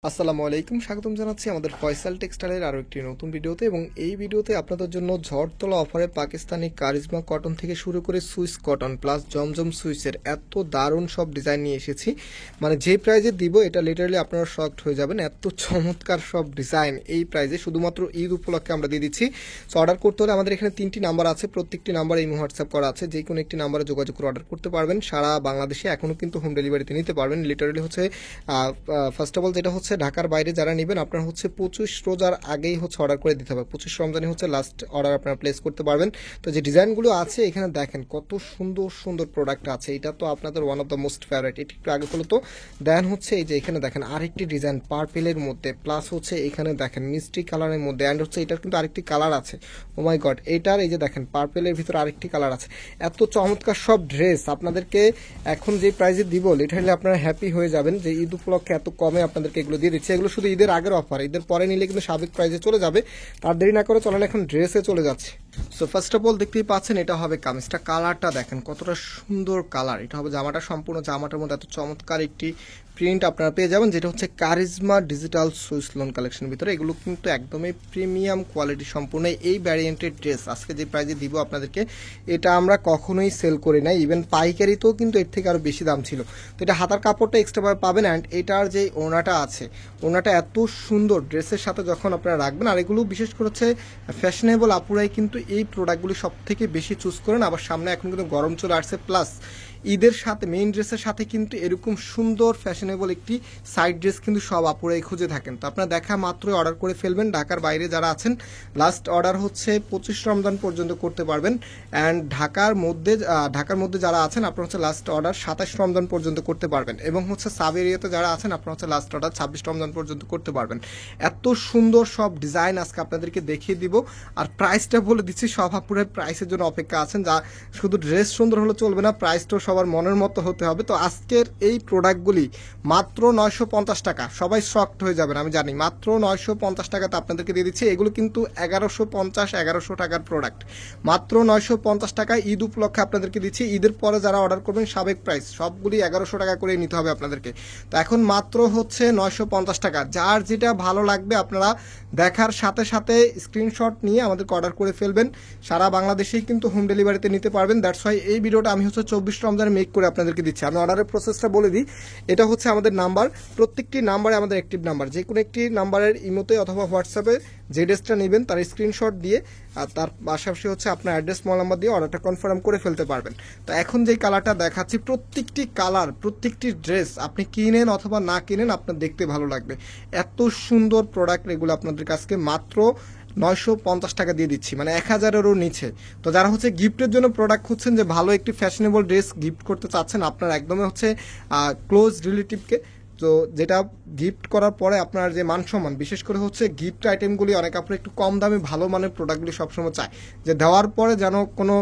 আসসালামু আলাইকুম, স্বাগতম জানাচ্ছি আমাদের ফয়সাল টেক্সটাইলের আরও একটি নতুন ভিডিওতে। এবং এই ভিডিওতে আপনাদের জন্য ঝড়তলা অফারে পাকিস্তানি কারিজমা কটন থেকে শুরু করে সুইস কটন প্লাস জমজম সুইসের এত দারুণ সব ডিজাইন নিয়ে এসেছি। মানে যে প্রাইজে দিব এটা লিটারালি আপনারা শকড হয়ে যাবেন, এত চমৎকার সব ডিজাইন এই প্রাইজে শুধুমাত্র ঈদ উপলক্ষে আমরা দিয়ে দিচ্ছি। সো অর্ডার করতে হলে আমাদের এখানে 3টি নাম্বার আছে, প্রত্যেকটি নাম্বারে ইমো হোয়াটসঅ্যাপ করা আছে, যে কোনো একটি নাম্বারে যোগাযোগ করে অর্ডার করতে পারবেন। সারা বাংলাদেশে এখনও কিন্তু হোম ডেলিভারিতে নিতে পারবেন। লিটারালি হচ্ছে ফার্স্ট অফ অল যেটা হচ্ছে ঢাকার বাইরে যারা নেবেন আপনারা হচ্ছে 25 রোজার আগেই হচ্ছে অর্ডার করে দিতে হবে। 25 রমজানে হচ্ছে লাস্ট অর্ডার আপনারা প্লেস করতে পারবেন। তো যে ডিজাইনগুলো আছে এখানে দেখেন কত সুন্দর সুন্দর প্রোডাক্ট আছে, এটা তো আপনাদের one of the most favourite. এটি একটু আগে হলো তো দেন হচ্ছে এই যে এখানে দেখেন আরেকটি ডিজাইন পার্পেলের মধ্যে, প্লাস হচ্ছে এখানে দেখেন মিষ্টি কালারের মধ্যে, অ্যান্ড হচ্ছে এটার কিন্তু আরেকটি কালার আছে। ও মাই গড, এটার এই যে দেখেন পার্পেলের ভিতরে আরেকটি কালার আছে। এত চমৎকার সব ড্রেস আপনাদেরকে এখন যে প্রাইসে দিব লিটারালি আপনারা হ্যাপি হয়ে যাবেন যে ঈদ উপলক্ষে এত কমে আপনাদেরকে এগুলো দিয়ে দিচ্ছে। এগুলো শুধু ঈদের আগের অফার, ঈদের পরে নিলে কিন্তু সাবেক প্রাইসে চলে যাবে। তার দেরি না করে চলেন এখন ড্রেসে চলে যাচ্ছে। সো ফার্স্ট অফ অল দেখতেই পাচ্ছেন এটা হবে কামিজটা, কালারটা দেখেন কতটা সুন্দর কালার। এটা হবে জামাটা, সম্পূর্ণ জামাটার মধ্যে এত চমৎকার একটি প্রিন্ট আপনারা পেয়ে যাবেন, যেটা হচ্ছে কারিজমা ডিজিটাল সুইস লোন কালেকশনের ভিতরে। এগুলো কিন্তু একদমই প্রিমিয়াম কোয়ালিটি সম্পূর্ণ এই ভ্যারিয়েন্টের ড্রেস। আজকে যে প্রাইজে দিব আপনাদেরকে এটা আমরা কখনোই সেল করি নাই, ইভেন পাইকারিতেও কিন্তু এর থেকে আরও বেশি দাম ছিল। তো এটা হাতার কাপড়টা এক্সট্রাভাবে পাবেন, অ্যান্ড এটার যে ওড়নাটা আছে ওড়নাটা এত সুন্দর ড্রেসের সাথে যখন আপনারা রাখবেন। আর এগুলো বিশেষ করে হচ্ছে ফ্যাশনেবল আপুরাই কিন্তু এই প্রোডাক্টগুলি সব থেকে বেশি চুজ করেন। আবার সামনে এখন কিন্তু গরম চলে আসছে, প্লাস ঈদের সাথে মেইন ড্রেসের সাথে কিন্তু এরকম সুন্দর ফ্যাশনেবল একটি সাইড ড্রেস কিন্তু সব আপুরাই খুঁজে থাকেন। তো আপনারা দেখা মাত্রই অর্ডার করে ফেলবেন। ঢাকার বাইরে যারা আছেন লাস্ট অর্ডার হচ্ছে 25 রমজান পর্যন্ত করতে পারবেন, অ্যান্ড ঢাকার মধ্যে যারা আছেন আপনারা হচ্ছে লাস্ট অর্ডার 27 রমজান পর্যন্ত করতে পারবেন, এবং হচ্ছে সাব এরিয়াতে যারা আছেন আপনারা হচ্ছে লাস্ট অর্ডার 26 রমজান পর্যন্ত করতে পারবেন। এত সুন্দর সব ডিজাইন আজকে আপনাদেরকে দেখিয়ে দিব। আর প্রাইসটা বলে দিচ্ছি, সব আপুরের প্রাইসের জন্য অপেক্ষা আছেন। যা শুধু ড্রেস সুন্দর হলে চলবে না, প্রাইসটাও সবার মনের মতো হতে হবে। তো আজকের এই প্রোডাক্টগুলি মাত্র 950 টাকা, সবাই শকড হয়ে যাবেন আমি জানি, মাত্র 950 টাকাতে আপনাদেরকে দিয়ে দিচ্ছি। এগুলো কিন্তু 1150-1100 টাকার প্রোডাক্ট, মাত্র 950 টাকায় ঈদ উপলক্ষে আপনাদেরকে দিচ্ছি। ঈদের পরে যারা অর্ডার করবেন সাবেক প্রাইস সবগুলি 1100 টাকা করে নিতে হবে আপনাদেরকে। তো এখন মাত্র হচ্ছে 950 টাকা। যার যেটা ভালো লাগবে আপনারা দেখার সাথে সাথে স্ক্রিনশট নিয়ে আমাদেরকে অর্ডার করে ফেলবেন। সারা বাংলাদেশেই কিন্তু হোম ডেলিভারিতে নিতে পারবেন। দ্যাটস ওয়াই এই ভিডিওটা আমি হচ্ছে 24 রমজানে মেক করে আপনাদেরকে দিচ্ছি। আমি অর্ডারের প্রসেসটা বলে দিই। এটা হচ্ছে আমাদের নাম্বার, প্রত্যেকটি নাম্বারে আমাদের অ্যাক্টিভ নাম্বার, যে কোনো একটি নাম্বারের ইমোতে অথবা হোয়াটসঅ্যাপে যে ড্রেসটা নেবেন তার স্ক্রিনশট দিয়ে আর তার পাশাপাশি হচ্ছে আপনার অ্যাড্রেস মোবাইল নাম্বার দিয়ে অর্ডারটা কনফার্ম করে ফেলতে পারবেন। তো এখন যে কালারটা দেখাচ্ছি, প্রত্যেকটি কালার প্রত্যেকটি ড্রেস আপনি কিনেন অথবা না কিনেন আপনার দেখতে ভালো লাগবে। এত সুন্দর প্রোডাক্ট এগুলো আপনাদের কাছে মাত্র 950 টাকা দিয়ে দিচ্ছি, মানে 1000-এরও নিচে। তো যারা হচ্ছে গিফটের জন্য প্রোডাক্ট খুঁজছেন, যে ভালো একটি ফ্যাশনেবল ড্রেস গিফট করতে চাচ্ছেন আপনার একদমই হচ্ছে ক্লোজ রিলেটিভকে, তো যেটা গিফট করার পরে আপনার যে মানসম্মান, বিশেষ করে হচ্ছে গিফট আইটেমগুলি অনেক আপনার একটু কম দামে ভালো মানের প্রোডাক্টগুলি সবসময় চায়, যে দেওয়ার পরে যেন কোনো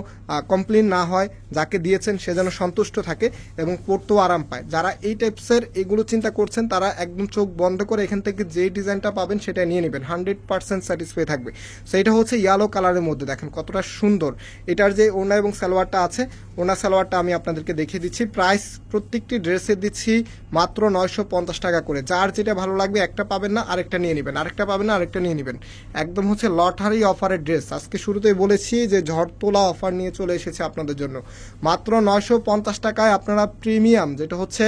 কমপ্লেন না হয়, যাকে দিয়েছেন সে যেন সন্তুষ্ট থাকে এবং পড়তেও আরাম পায়। যারা এই টাইপসের এগুলো চিন্তা করছেন তারা একদম চোখ বন্ধ করে এখান থেকে যে ডিজাইনটা পাবেন সেটা নিয়ে নেবেন, 100% স্যাটিসফাই থাকবে। সো এটা হচ্ছে ইয়েলো কালারের মধ্যে, দেখেন কতটা সুন্দর। এটার যে ওড়না এবং সালোয়ারটা আছে, ওড়না সালোয়ারটা আমি আপনাদেরকে দেখিয়ে দিচ্ছি। প্রাইস প্রত্যেকটি ড্রেসে দিচ্ছি মাত্র 950 টাকা করে। যার যেটা ভালো লাগবে একটা পাবেন না আরেকটা নিয়ে নেবেন, আরেকটা পাবেন না আরেকটা নিয়ে নেবেন। একদম হচ্ছে লটারি অফারের ড্রেস। আজকে শুরুতেই বলেছি যে ঝড় তোলা অফার নিয়ে চলে এসেছে আপনাদের জন্য। মাত্র 950 টাকায় আপনারা প্রিমিয়াম যেটা হচ্ছে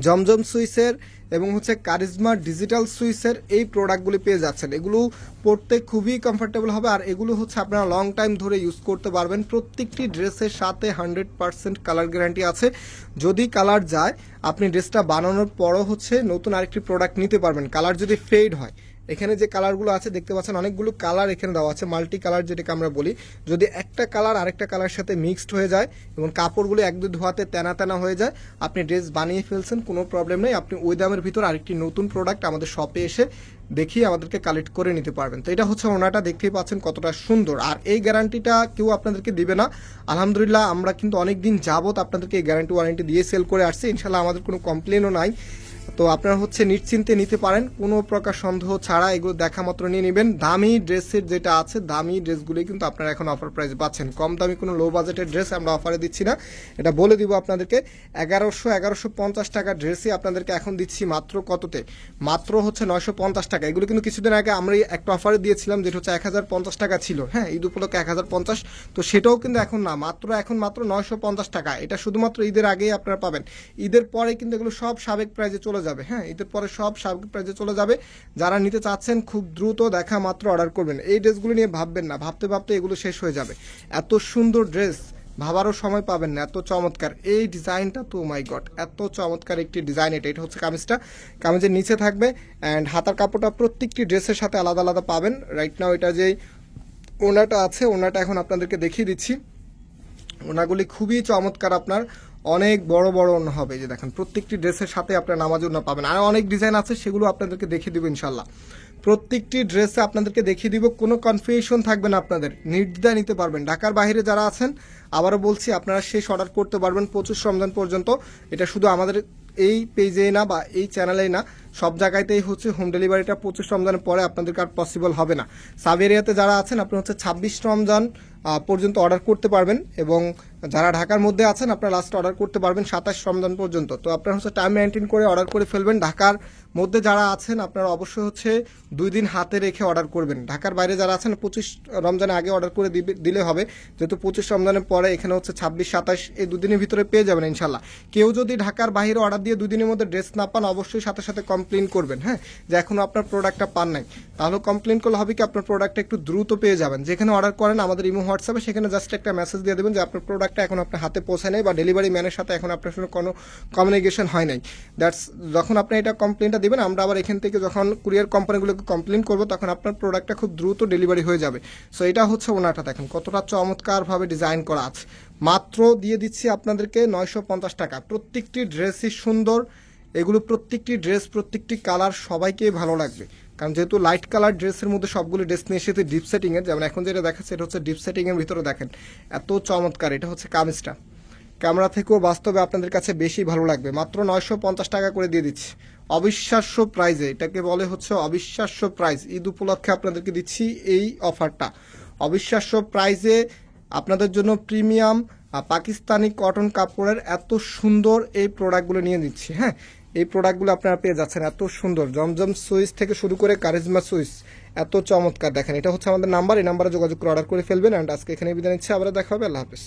জমজম সুইসের এবং হচ্ছে কারিজমা ডিজিটাল সুইসের এই প্রোডাক্টগুলি পেয়ে যাচ্ছেন। এগুলো পরতে খুবই কমফোর্টেবল হবে, আর এগুলো হচ্ছে আপনারা লং টাইম ধরে ইউজ করতে পারবেন। প্রত্যেকটি ড্রেসের সাথে 100% কালার গ্যারান্টি আছে। যদি কালার যায় আপনি ড্রেসটা বানানোর পরও হচ্ছে নতুন আরেকটি প্রোডাক্ট নিতে পারবেন। কালার যদি ফেড হয়, এখানে যে কালারগুলো আছে দেখতে পাচ্ছেন অনেকগুলো কালার এখানে দেওয়া আছে, মাল্টি কালার যেটাকে আমরা বলি। যদি একটা কালার আরেকটা কালার সাথে মিক্সড হয়ে যায় এবং কাপড়গুলো এক দুই ধোয়াতে তেনা তেনা হয়ে যায়, আপনি ড্রেস বানিয়ে ফেলছেন, কোনো প্রবলেম নেই। আপনি ওই দামের ভিতর আরেকটি নতুন প্রোডাক্ট আমাদের শপে এসে দেখিয়ে আমাদেরকে কালেক্ট করে নিতে পারবেন। তো এটা হচ্ছে ওনাটা, দেখতেই পাচ্ছেন কতটা সুন্দর। আর এই গ্যারান্টিটা কেউ আপনাদেরকে দিবে না। আলহামদুলিল্লাহ আমরা কিন্তু অনেক দিন যাবত আপনাদেরকে এই গ্যারান্টি ওয়ারেন্টি দিয়ে সেল করে আসছি, ইনশাল্লাহ আমাদের কোনো কমপ্লেনও নাই। তো আপনারা হচ্ছে নিশ্চিন্তে নিতে পারেন, কোনো প্রকার সন্দেহ ছাড়া এগুলো দেখা মাত্র নিয়ে নেবেন। দামি ড্রেসের যেটা আছে, দামি ড্রেসগুলি কিন্তু আপনারা এখন অফার প্রাইসে পাচ্ছেন। কম দামি কোনো লো বাজেটের ড্রেস আমরা অফারে দিচ্ছি না, এটা বলে দিব আপনাদেরকে। 1150 টাকার ড্রেসই আপনাদেরকে এখন দিচ্ছি মাত্র কততে, মাত্র হচ্ছে 950 টাকা। এগুলো কিন্তু কিছুদিন আগে আমরা একটা অফারে দিয়েছিলাম যেটা হচ্ছে 1050 টাকা ছিল, হ্যাঁ, ঈদ উপলক্ষে 1050, তো সেটাও কিন্তু এখন না, এখন মাত্র 950 টাকা। এটা শুধুমাত্র ঈদের আগেই আপনারা পাবেন। ঈদের পরে কিন্তু এগুলো সব সাবেক প্রাইজে চলে যাবে, হ্যাঁ, ঈদের পরে সব সাবেক প্রাইজে চলে যাবে। যারা নিতে চাচ্ছেন খুব দ্রুত দেখা মাত্র অর্ডার করবেন। এই ড্রেসগুলো নিয়ে ভাববেন না, ভাবতে ভাবতে এগুলো শেষ হয়ে যাবে। এত সুন্দর ড্রেস ভাবারও সময় পাবেন না, এত চমৎকার এই ডিজাইনটা, তো মাই গড, এত চমৎকার একটি ডিজাইন। এটা হচ্ছে কামিজটা, কামিজের নিচে থাকবে অ্যান্ড হাতার কাপড়টা প্রত্যেকটি ড্রেসের সাথে আলাদা আলাদা পাবেন। রাইট নাও এটা যে ওনাটা আছে, ওনাটা এখন আপনাদেরকে দেখিয়ে দিচ্ছি। ওনাগুলি খুবই চমৎকার, আপনার অনেক বড় বড় ওনা হবে। যে দেখেন প্রত্যেকটি ড্রেসের সাথে আপনার নামাজ ওনা পাবেন। আর অনেক ডিজাইন আছে, সেগুলো আপনাদেরকে দেখিয়ে দিব ইনশাল্লাহ। প্রত্যেকটি ড্রেসে আপনাদেরকে দেখিয়ে দিব, কোনো কনফিউশন থাকবে না, আপনাদের নির্দ্বিধায় নিতে পারবেন। ঢাকার বাইরে যারা আছেন, আবারও বলছি, আপনারা শেষ অর্ডার করতে পারবেন 25 রমজান পর্যন্ত। এটা শুধু আমাদের এই পেজেই না বা এই চ্যানেলেই না, সব জায়গাতেই হচ্ছে হোম ডেলিভারিটা 25 রমজানের পরে আপনাদেরকে আর পসিবল হবে না। সাব এরিয়াতে যারা আছেন, আপনি হচ্ছে 26 রমজান পর্যন্ত অর্ডার করতে পারবেন, এবং যারা ঢাকার মধ্যে আছেন আপনারা লাস্ট অর্ডার করতে পারবেন 27 রমজান পর্যন্ত। তো আপনারা হচ্ছে টাইম মেনটেন করে অর্ডার করে ফেলবেন। ঢাকার মধ্যে যারা আছেন আপনারা অবশ্যই হচ্ছে 2 দিন হাতে রেখে অর্ডার করবেন। ঢাকার বাইরে যারা আছেন 25 রমজানের আগে অর্ডার করে দিলে হবে, যেহেতু 25 রমজানের পরে এখানে হচ্ছে 26, 27 এই 2 দিনের ভিতরে পেয়ে যাবেন ইনশাল্লাহ। কেউ যদি ঢাকার বাইরে অর্ডার দিয়ে 2 দিনের মধ্যে ড্রেস না পান, অবশ্যই সাথে সাথে কমপ্লেন করবেন, হ্যাঁ, যে এখনো আপনার প্রোডাক্টটা পান নাই। তাহলে কমপ্লেন করলে হবে কি, আপনার প্রোডাক্টটা একটু দ্রুত পেয়ে যাবেন। যেখানে অর্ডার করেন আমাদের ইমো হোয়াটসঅ্যাপে, সেখানে জাস্ট একটা মেসেজ দিয়ে দেবেন যে আপনার প্রোডাক্টটা এখন আপনার হাতে পৌঁছায় নাই, বা ডেলিভারি ম্যানের সাথে এখন আপনার সঙ্গে কোনো কমিউনিকেশন হয় নাই। দ্যাটস যখন আপনি এটা কমপ্লেনটা দেবেন, আমরা আবার এখান থেকে যখন কুরিয়ার কোম্পানিগুলোকে কমপ্লেন করবো, তখন আপনার প্রোডাক্টটা খুব দ্রুত ডেলিভারি হয়ে যাবে। সো এটা হচ্ছে ওনাটা, দেখেন কতটা চমৎকারভাবে ডিজাইন করা আছে। মাত্র দিয়ে দিচ্ছি আপনাদেরকে 950 টাকা। প্রত্যেকটি ড্রেসই সুন্দর, এগুলো প্রত্যেকটি ড্রেস, প্রত্যেকটি কালার সবাইকেই ভালো লাগবে। কারণ যেহেতু লাইট কালার ড্রেসের মধ্যে সবগুলো ড্রেস নিয়ে এসেছে ডিপ সেটিংয়ের, যেমন এখন যেটা দেখাচ্ছে এটা হচ্ছে ডিপ সেটিংয়ের ভিতরে, দেখেন এত চমৎকার। এটা হচ্ছে কামিজটা, ক্যামেরা থেকেও বাস্তবে আপনাদের কাছে বেশি ভালো লাগবে। মাত্র 950 টাকা করে দিয়ে দিচ্ছি, অবিশ্বাস্য প্রাইজে। এটাকে বলে হচ্ছে অবিশ্বাস্য প্রাইস। ঈদ উপলক্ষে আপনাদেরকে দিচ্ছি এই অফারটা, অবিশ্বাস্য প্রাইজে আপনাদের জন্য প্রিমিয়াম পাকিস্তানি কটন কাপড়ের এত সুন্দর এই প্রোডাক্টগুলো নিয়ে দিচ্ছি। হ্যাঁ, এই প্রোডাক্টগুলো আপনারা পেয়ে যাচ্ছেন এত সুন্দর, জমজম সুইচ থেকে শুরু করে কারিজমা সুইচ, এত চমৎকার। দেখেন এটা হচ্ছে আমাদের নাম্বার, এই নাম্বারে যোগাযোগ করে অর্ডার করে ফেলবেন। অ্যান্ড আজকে এখানে বিদায় নিচ্ছি, আবার দেখা হবে, আল্লাহ হাফেজ।